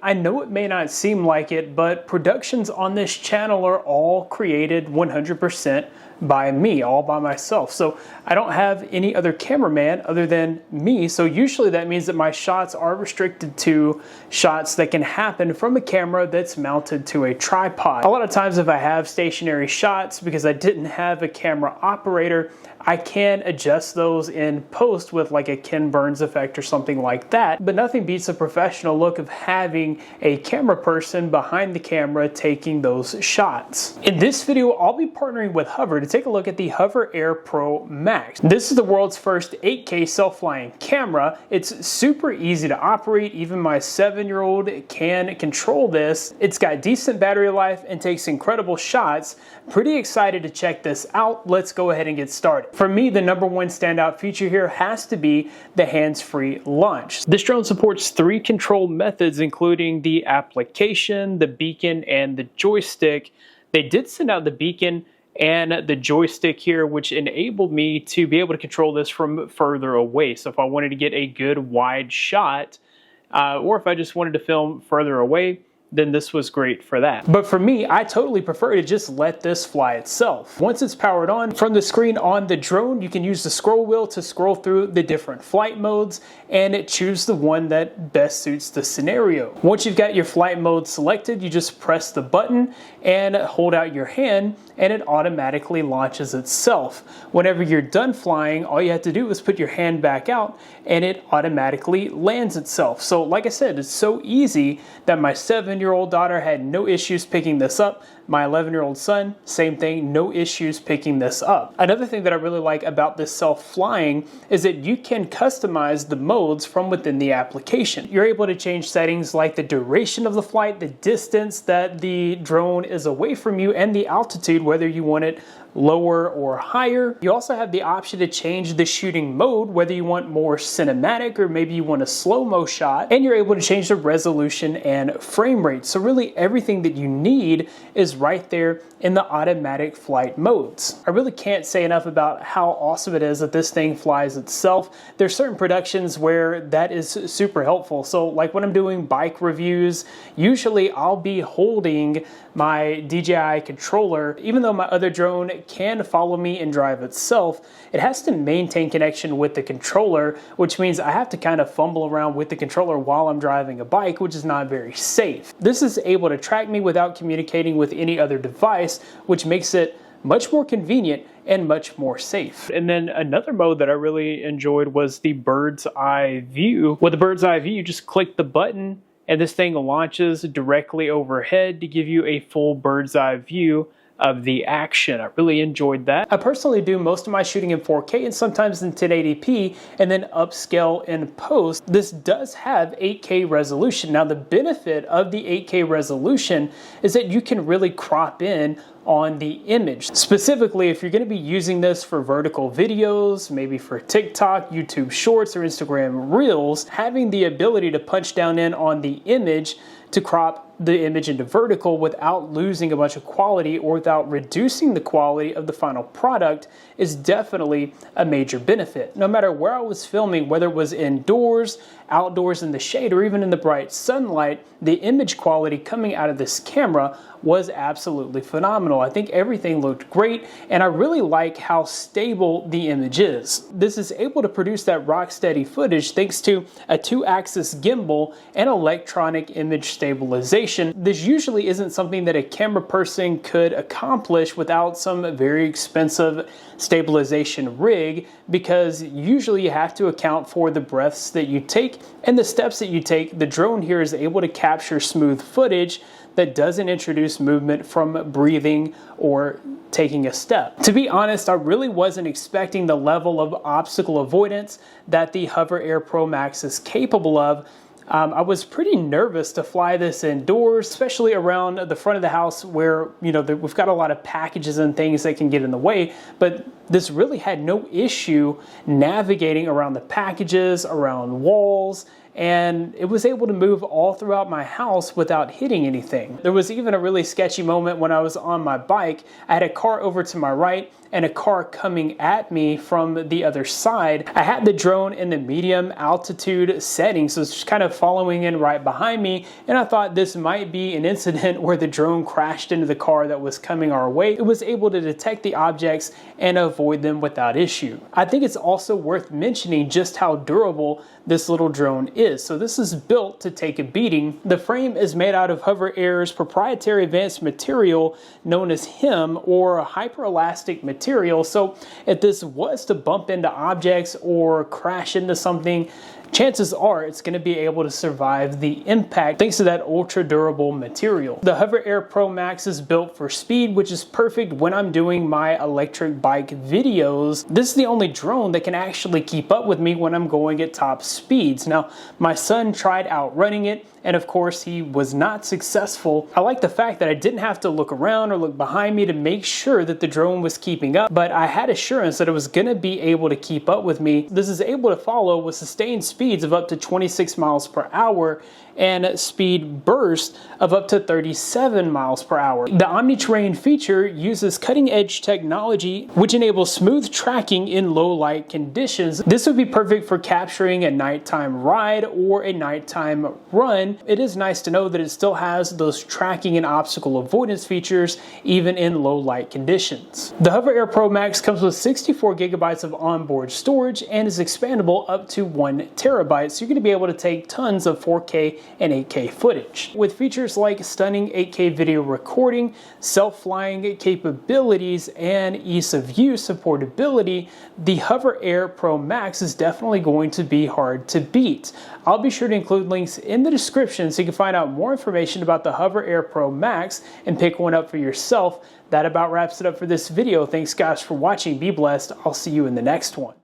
I know it may not seem like it, but productions on this channel are all created 100% by me, all by myself. So I don't have any other cameraman other than me. So usually that means that my shots are restricted to shots that can happen from a camera that's mounted to a tripod. A lot of times if I have stationary shots, because I didn't have a camera operator, I can adjust those in post with like a Ken Burns effect or something like that, but nothing beats the professional look of having a camera person behind the camera taking those shots. In this video, I'll be partnering with Hover to take a look at the HOVERAir ProMax. This is the world's first 8K self-flying camera. It's super easy to operate. Even my 7-year-old can control this. It's got decent battery life and takes incredible shots. Pretty excited to check this out. Let's go ahead and get started. For me, the number one standout feature here has to be the hands-free launch. This drone supports 3 control methods, including the application, the beacon, and the joystick. They did send out the beacon and the joystick here, which enabled me to be able to control this from further away. So if I wanted to get a good wide shot, or if I just wanted to film further away, then this was great for that. But for me, I totally prefer to just let this fly itself. Once it's powered on, from the screen on the drone, you can use the scroll wheel to scroll through the different flight modes and choose the one that best suits the scenario. Once you've got your flight mode selected, you just press the button and hold out your hand and it automatically launches itself. Whenever you're done flying, all you have to do is put your hand back out and it automatically lands itself. So like I said, it's so easy that my 7-year-old daughter had no issues picking this up. My 11-year-old son, same thing, no issues picking this up. Another thing that I really like about this self-flying is that you can customize the modes from within the application. You're able to change settings like the duration of the flight, the distance that the drone is away from you, and the altitude, whether you want it lower or higher. You also have the option to change the shooting mode, whether you want more cinematic or maybe you want a slow-mo shot, and you're able to change the resolution and frame rate. So really everything that you need is right there in the automatic flight modes. I really can't say enough about how awesome it is that this thing flies itself. There's certain productions where that is super helpful. So like when I'm doing bike reviews, usually I'll be holding my DJI controller. Even though my other drone can follow me and drive itself, it has to maintain connection with the controller, which means I have to kind of fumble around with the controller while I'm driving a bike, which is not very safe. This is able to track me without communicating with any other device, which makes it much more convenient and much more safe. And then another mode that I really enjoyed was the bird's eye view. With the bird's eye view, you just click the button and this thing launches directly overhead to give you a full bird's eye view of the action. I really enjoyed that. I personally do most of my shooting in 4K and sometimes in 1080p and then upscale in post. This does have 8K resolution. Now the benefit of the 8K resolution is that you can really crop in on the image. Specifically, if you're going to be using this for vertical videos, maybe for TikTok, YouTube Shorts, or Instagram Reels, having the ability to punch down in on the image to crop the image into vertical without losing a bunch of quality or without reducing the quality of the final product is definitely a major benefit. No matter where I was filming, whether it was indoors, outdoors in the shade, or even in the bright sunlight, the image quality coming out of this camera was absolutely phenomenal. I think everything looked great, and I really like how stable the image is. This is able to produce that rock steady footage thanks to a 2-axis gimbal and electronic image stabilization. This usually isn't something that a camera person could accomplish without some very expensive stabilization rig, because usually you have to account for the breaths that you take and the steps that you take. The drone here is able to capture smooth footage that doesn't introduce movement from breathing or taking a step. To be honest, I really wasn't expecting the level of obstacle avoidance that the HOVERAir ProMax is capable of. I was pretty nervous to fly this indoors, especially around the front of the house where, we've got a lot of packages and things that can get in the way, but this really had no issue navigating around the packages, around walls, and it was able to move all throughout my house without hitting anything. There was even a really sketchy moment when I was on my bike. I had a car over to my right and a car coming at me from the other side. I had the drone in the medium altitude setting, so it's just kind of following in right behind me, and I thought this might be an incident where the drone crashed into the car that was coming our way. It was able to detect the objects and avoid them without issue. I think it's also worth mentioning just how durable this little drone is. So this is built to take a beating. The frame is made out of HOVERAir's proprietary advanced material known as HEM, or hyperelastic material. So if this was to bump into objects or crash into something, chances are it's going to be able to survive the impact thanks to that ultra durable material. The HOVERAir ProMax is built for speed, which is perfect when I'm doing my electric bike videos. This is the only drone that can actually keep up with me when I'm going at top speeds. Now, my son tried outrunning it, and of course he was not successful. I like the fact that I didn't have to look around or look behind me to make sure that the drone was keeping up, but I had assurance that it was going to be able to keep up with me. This is able to follow with sustained speeds of up to 26 miles per hour and speed burst of up to 37 miles per hour. The Omni-Terrain feature uses cutting-edge technology which enables smooth tracking in low light conditions. This would be perfect for capturing a nighttime ride or a nighttime run. It is nice to know that it still has those tracking and obstacle avoidance features even in low light conditions. The HOVERAir ProMax comes with 64 gigabytes of onboard storage and is expandable up to 1 terabyte, so you're going to be able to take tons of 4K and 8K footage. With features like stunning 8K video recording, self-flying capabilities, and ease of use and portability, the HOVERAir ProMax is definitely going to be hard to beat. I'll be sure to include links in the description so you can find out more information about the HOVERAir ProMax and pick one up for yourself. That about wraps it up for this video. Thanks guys for watching. Be blessed. I'll see you in the next one.